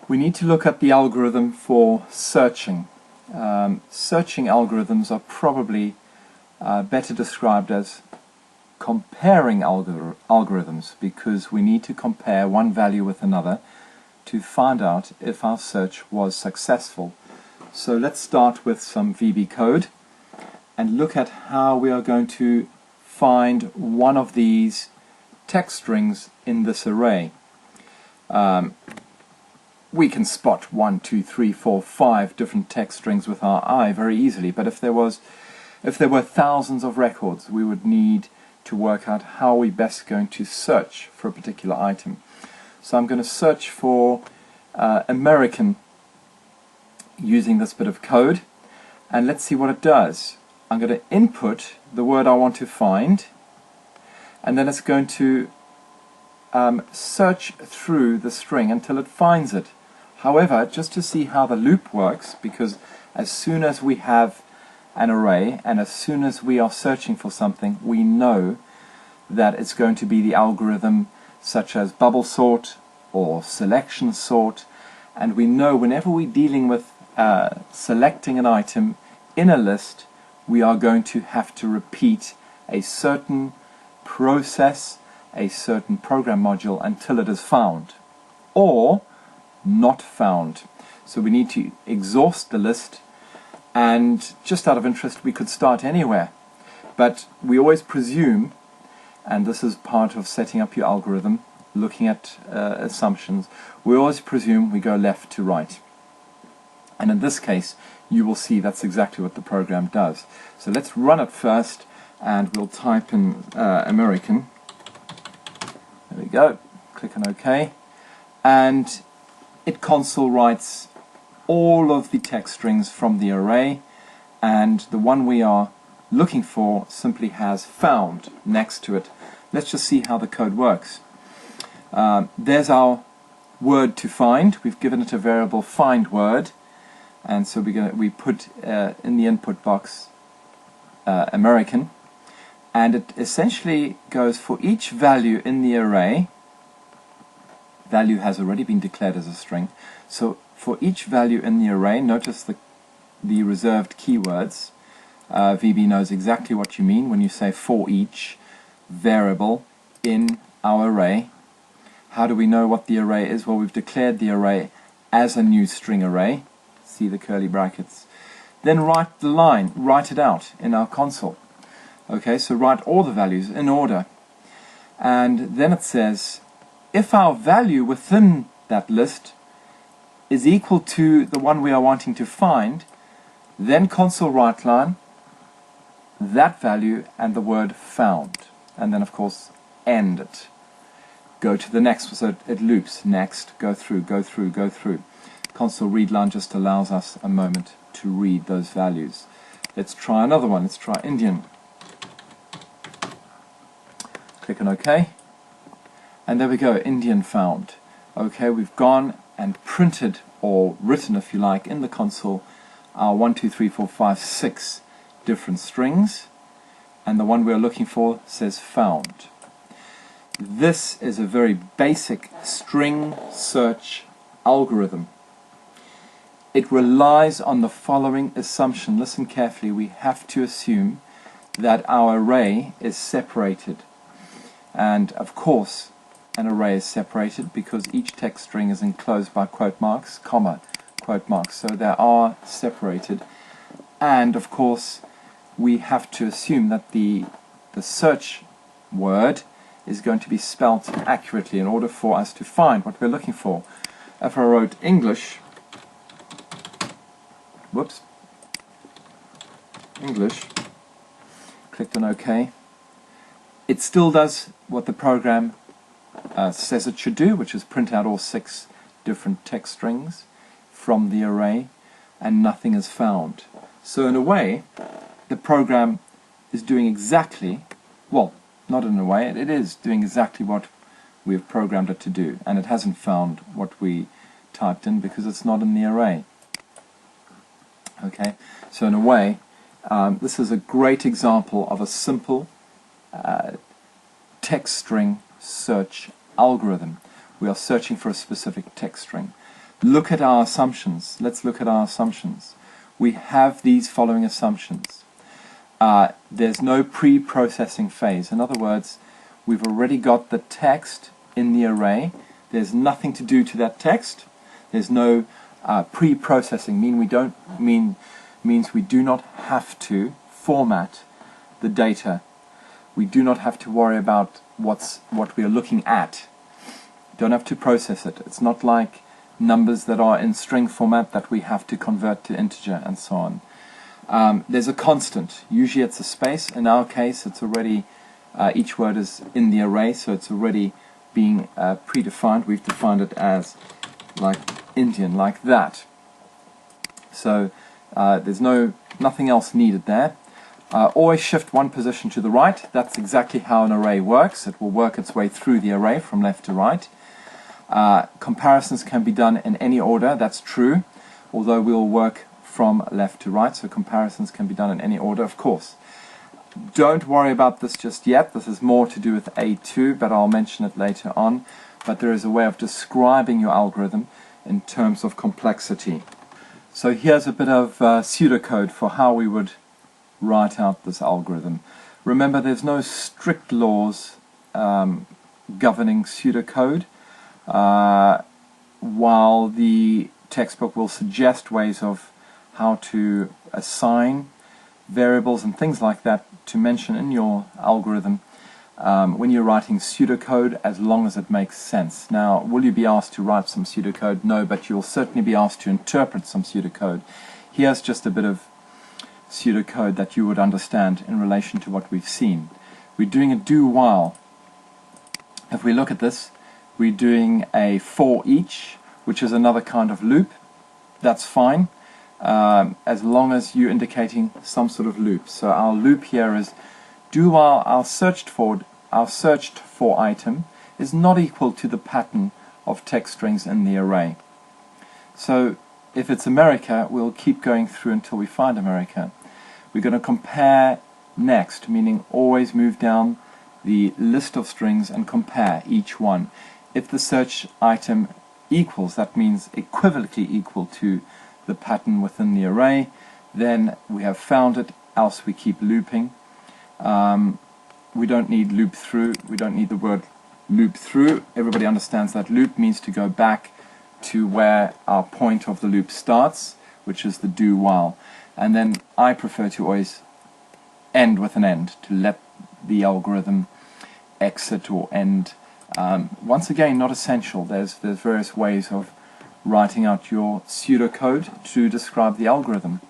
We need to look at the algorithm for searching. Searching algorithms are probably better described as comparing algorithms, because we need to compare one value with another to find out if our search was successful. So let's start with some VB code and look at how we are going to find one of these text strings in this array. We can spot 1, 2, 3, 4, 5 different text strings with our eye very easily, but if there were thousands of records, we would need to work out how we're best going to search for a particular item. So I'm going to search for American using this bit of code, and let's see what it does. I'm going to input the word I want to find, and then it's going to search through the string until it finds it. However, just to see how the loop works, because as soon as we have an array and as soon as we are searching for something, we know that it's going to be the algorithm such as bubble sort or selection sort, and we know whenever we're dealing with selecting an item in a list, we are going to have to repeat a certain process, a certain program module until it is found or not found. So we need to exhaust the list, and just out of interest we could start anywhere, but we always presume, and this is part of setting up your algorithm, looking at assumptions, we always presume we go left to right, and in this case you will see that's exactly what the program does. So let's run it first, and we'll type in American. There we go, click on OK, and it console writes all of the text strings from the array, and the one we are looking for simply has found next to it. Let's just see how the code works. There's our word to find. We've given it a variable find word, and so we put in the input box American, and it essentially goes for each value in the array. Value has already been declared as a string, so for each value in the array, notice the reserved keywords. VB knows exactly what you mean when you say for each variable in our array. How do we know what the array is? Well, we've declared the array as a new string array. See the curly brackets. Then write the line, write it out in our console. Okay, so write all the values in order. And then it says, if our value within that list is equal to the one we are wanting to find, then console write line, that value and the word found. And then of course end it. Go to the next, so it loops, next, go through, go through, go through. Console read line just allows us a moment to read those values. Let's try another one, let's try Indian. Click on OK. And there we go, Indian found. Okay, we've gone and printed, or written if you like, in the console our 1, 2, 3, 4, 5, 6 different strings, and the one we're looking for says found. This is a very basic string search algorithm. It relies on the following assumption. Listen carefully, we have to assume that our array is separated, and of course an array is separated because each text string is enclosed by quote marks, comma, quote marks, so they are separated. And of course we have to assume that the search word is going to be spelt accurately in order for us to find what we're looking for. If I wrote English, whoops, English, clicked on OK, it still does what the program says it should do, which is print out all 6 different text strings from the array, and nothing is found. So in a way, the program is doing exactly, well, not in a way, it is doing exactly what we've programmed it to do, and it hasn't found what we typed in because it's not in the array. Okay, so in a way, this is a great example of a simple text string search algorithm. We are searching for a specific text string. look at our assumptions. Let's look at our assumptions. We have these following assumptions. There's no pre-processing phase. In other words, we've already got the text in the array. There's nothing to do to that text. There's no pre-processing. Means we do not have to format the data. We do not have to worry about what we are looking at. Don't have to process it. It's not like numbers that are in string format that we have to convert to integer and so on. There's a constant. Usually it's a space. In our case, it's already each word is in the array, so it's already being predefined. We've defined it as like Indian, like that. So there's nothing else needed there. Always shift one position to the right. That's exactly how an array works. It will work its way through the array from left to right. Comparisons can be done in any order. That's true, although we'll work from left to right, so comparisons can be done in any order, of course. Don't worry about this just yet. This is more to do with A2, but I'll mention it later on. But there is a way of describing your algorithm in terms of complexity. So here's a bit of pseudocode for how we would write out this algorithm. Remember, there's no strict laws governing pseudocode, while the textbook will suggest ways of how to assign variables and things like that to mention in your algorithm when you're writing pseudocode, as long as it makes sense. Now, will you be asked to write some pseudocode? No, but you'll certainly be asked to interpret some pseudocode. Here's just a bit of pseudocode that you would understand in relation to what we've seen. We're doing a do-while. If we look at this, we're doing a for each, which is another kind of loop. That's fine, as long as you're indicating some sort of loop. So our loop here is do while our searched for item is not equal to the pattern of text strings in the array. So if it's America, we'll keep going through until we find America. We're going to compare next, meaning always move down the list of strings and compare each one. If the search item equals, that means equivalently equal to the pattern within the array, then we have found it, else we keep looping. We don't need loop through, we don't need the word loop through. Everybody understands that loop means to go back to where our point of the loop starts, which is the do while. And then I prefer to always end with an end, to let the algorithm exit or end. Once again, not essential. There's various ways of writing out your pseudocode to describe the algorithm.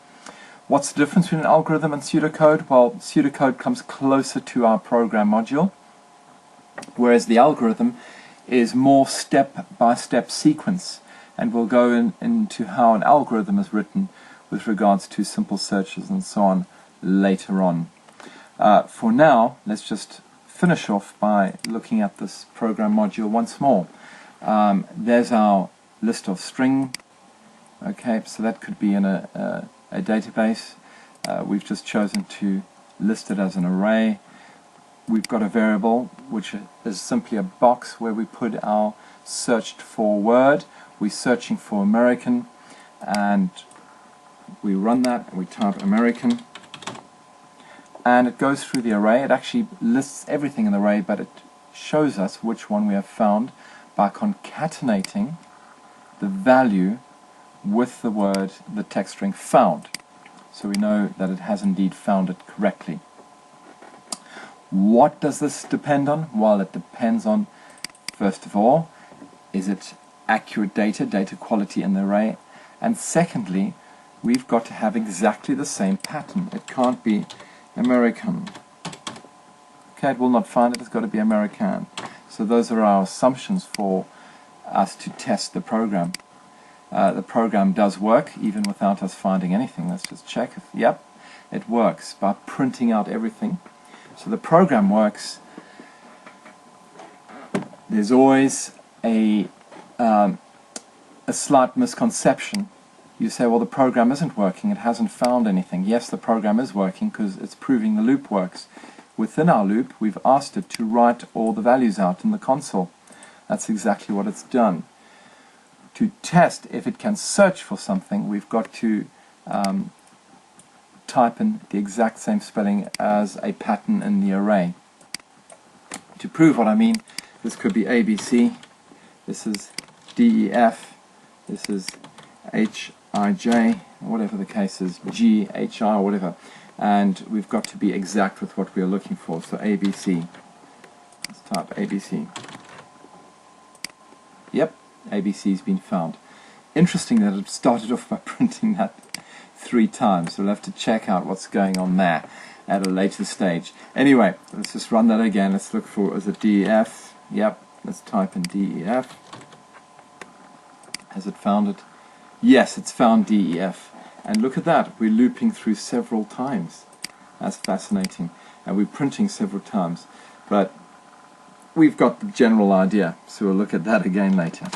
What's the difference between an algorithm and pseudocode? Well, pseudocode comes closer to our program module, whereas the algorithm is more step-by-step sequence, and we'll go into how an algorithm is written with regards to simple searches and so on later on. For now, let's just finish off by looking at this program module once more. There's our list of string. Okay, so that could be in a database. We've just chosen to list it as an array. We've got a variable which is simply a box where we put our searched for word. We're searching for American, and we run that, we type American, and it goes through the array. It actually lists everything in the array, but it shows us which one we have found by concatenating the value with the word, the text string found. So we know that it has indeed found it correctly. What does this depend on? Well, it depends on, first of all, is it accurate data quality in the array? And secondly, we've got to have exactly the same pattern. It can't be American. Okay, it will not find it. It's got to be American. So those are our assumptions for us to test the program. The program does work even without us finding anything. Let's just check if, yep, it works by printing out everything. So the program works. There's always a slight misconception. You say, well, the program isn't working, it hasn't found anything. Yes, the program is working because it's proving the loop works. Within our loop, we've asked it to write all the values out in the console. That's exactly what it's done. To test if it can search for something, we've got to type in the exact same spelling as a pattern in the array. To prove what I mean, this could be ABC, this is DEF, this is HIJ, whatever the case is, GHI, or whatever. And we've got to be exact with what we are looking for. So ABC. Let's type ABC. Yep, ABC's been found. Interesting that it started off by printing that 3 times. So we'll have to check out what's going on there at a later stage. Anyway, let's just run that again. Let's look for, is it DEF? Yep, let's type in DEF. Has it found it? Yes, it's found DEF. And look at that, we're looping through several times. That's fascinating. And we're printing several times. But we've got the general idea, so we'll look at that again later.